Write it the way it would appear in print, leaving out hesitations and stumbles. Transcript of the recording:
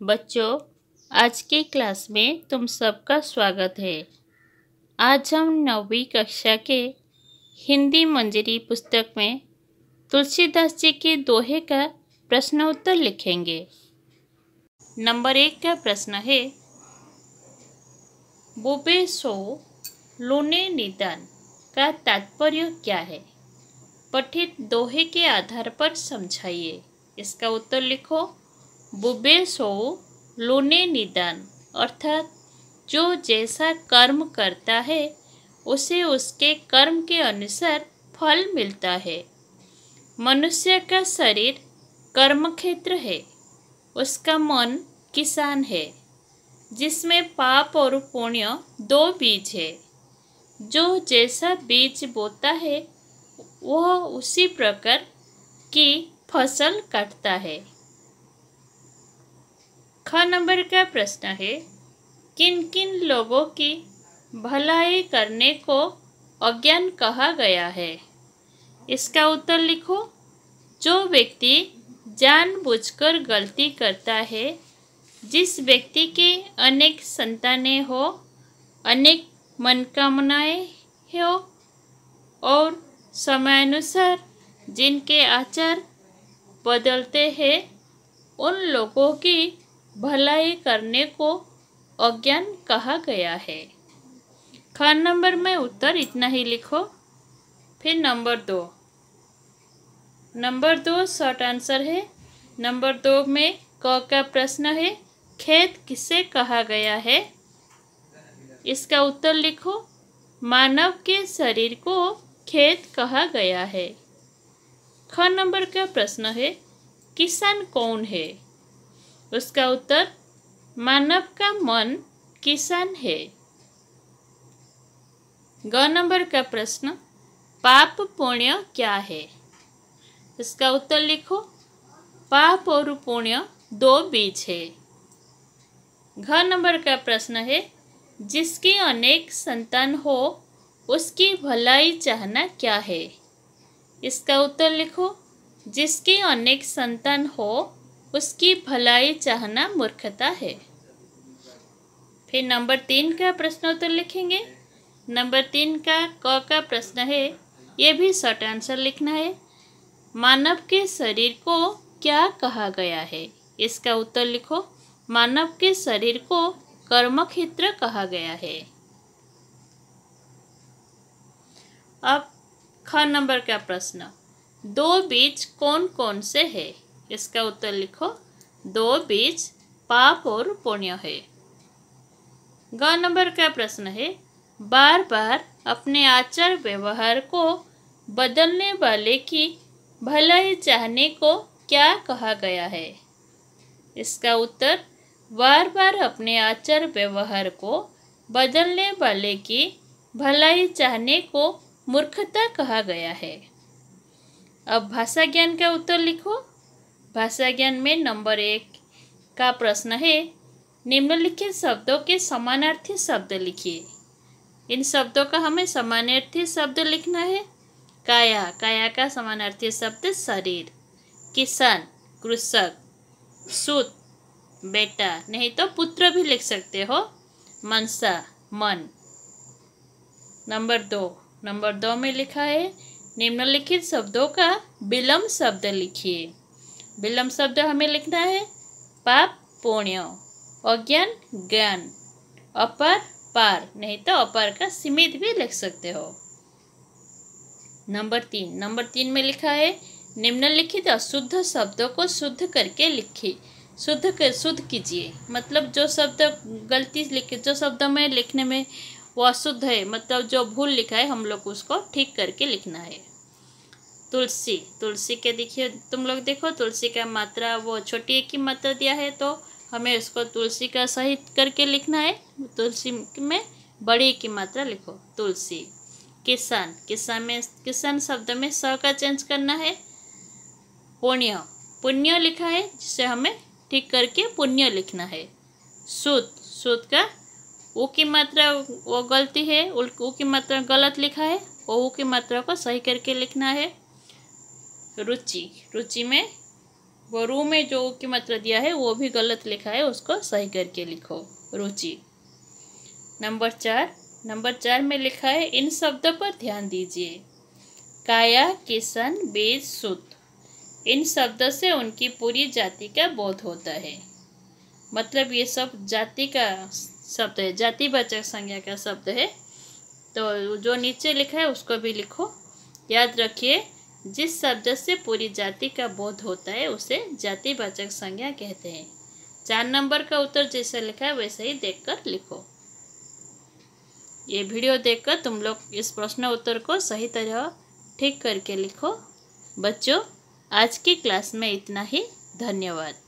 बच्चों, आज की क्लास में तुम सबका स्वागत है। आज हम 9वीं कक्षा के हिंदी मंजरी पुस्तक में तुलसीदास जी के दोहे का प्रश्न उत्तर लिखेंगे। नंबर 1 का प्रश्न है, बोबे सो लोने निदान का तात्पर्य क्या है? पठित दोहे के आधार पर समझाइए। इसका उत्तर लिखो। बुबे सो लोने निदान अर्थात जो जैसा कर्म करता है उसे उसके कर्म के अनुसार फल मिलता है। मनुष्य का शरीर कर्म क्षेत्र है, उसका मन किसान है जिसमें पाप और पुण्य दो बीज है। जो जैसा बीज बोता है वह उसी प्रकार की फसल काटता है। ख नंबर का प्रश्न है, किन किन लोगों की भलाई करने को अज्ञान कहा गया है? इसका उत्तर लिखो। जो व्यक्ति जानबूझकर गलती करता है, जिस व्यक्ति के अनेक संतानें हो, अनेक मनोकामनाएं हो और समयानुसार जिनके आचार बदलते हैं, उन लोगों की भलाई करने को अज्ञान कहा गया है। ख नंबर में उत्तर इतना ही लिखो। फिर नंबर दो शॉर्ट आंसर है। नंबर 2 में क का प्रश्न है, खेत किसे कहा गया है? इसका उत्तर लिखो। मानव के शरीर को खेत कहा गया है। ख नंबर का प्रश्न है, किसान कौन है? उसका उत्तर, मानव का मन किसान है। ग नंबर का प्रश्न, पाप पुण्य क्या है? इसका उत्तर लिखो। पाप और पुण्य दो बीज है। घ नंबर का प्रश्न है, जिसकी अनेक संतान हो उसकी भलाई चाहना क्या है? इसका उत्तर लिखो। जिसकी अनेक संतान हो उसकी भलाई चाहना मूर्खता है। फिर नंबर 3 का प्रश्न उत्तर लिखेंगे। नंबर 3 का प्रश्न है, ये भी शॉर्ट आंसर लिखना है। मानव के शरीर को क्या कहा गया है? इसका उत्तर लिखो। मानव के शरीर को कर्मक्षेत्र कहा गया है। अब ख नंबर का प्रश्न, दो बीज कौन कौन से है? इसका उत्तर लिखो। दो बीज पाप और पुण्य है। ग नंबर का प्रश्न है, बार बार अपने आचार व्यवहार को बदलने वाले की भलाई चाहने को क्या कहा गया है? इसका उत्तर, बार बार अपने आचार व्यवहार को बदलने वाले की भलाई चाहने को मूर्खता कहा गया है। अब भाषा ज्ञान का उत्तर लिखो। भाषा ज्ञान में नंबर 1 का प्रश्न है, निम्नलिखित शब्दों के समानार्थी शब्द लिखिए। इन शब्दों का हमें समानार्थी शब्द लिखना है। काया का समानार्थी शब्द शरीर, किसान कृषक, सूत बेटा, नहीं तो पुत्र भी लिख सकते हो, मनसा मन। नंबर 2 में लिखा है, निम्नलिखित शब्दों का विलम्ब शब्द लिखिए। विलम्ब शब्द हमें लिखना है, पाप पुण्य, अज्ञान ज्ञान, अपर पार, नहीं तो अपर का सीमित भी लिख सकते हो। नंबर 3 में लिखा है, निम्नलिखित अशुद्ध शब्दों को शुद्ध करके लिखिए। शुद्ध कीजिए, मतलब जो शब्द गलती लिखे, जो शब्द में लिखने में वो अशुद्ध है, मतलब जो भूल लिखा है, हम लोग उसको ठीक करके लिखना है। तुलसी के देखिए, तुम लोग देखो, तुलसी का मात्रा वो छोटी की मात्रा दिया है, तो हमें उसको तुलसी का सही करके लिखना है। तुलसी में बड़ी की मात्रा लिखो, तुलसी। किसान शब्द में स का चेंज करना है। पुण्य लिखा है, जिसे हमें ठीक करके पुण्य लिखना है। सूत का ऊ की मात्रा वो गलती है, ऊ की मात्रा गलत लिखा है, ऊ की मात्रा को सही करके लिखना है। रुचि में वो रू में जो की मात्रा दिया है वो भी गलत लिखा है, उसको सही करके लिखो। रुचि। नंबर 4 में लिखा है इन शब्दों पर ध्यान दीजिए। काया, किशन, बीज, सूत। इन शब्दों से उनकी पूरी जाति का बोध होता है। मतलब ये सब जाति का शब्द है, जातिवाचक संज्ञा का शब्द है। तो जो नीचे लिखा है उसको भी लिखो। याद रखिए, जिस शब्द से पूरी जाति का बोध होता है उसे जातिवाचक संज्ञा कहते हैं। 4 नंबर का उत्तर जैसा लिखा है वैसे ही देखकर लिखो। ये वीडियो देखकर तुम लोग इस प्रश्न उत्तर को सही तरह ठीक करके लिखो। बच्चों, आज की क्लास में इतना ही। धन्यवाद।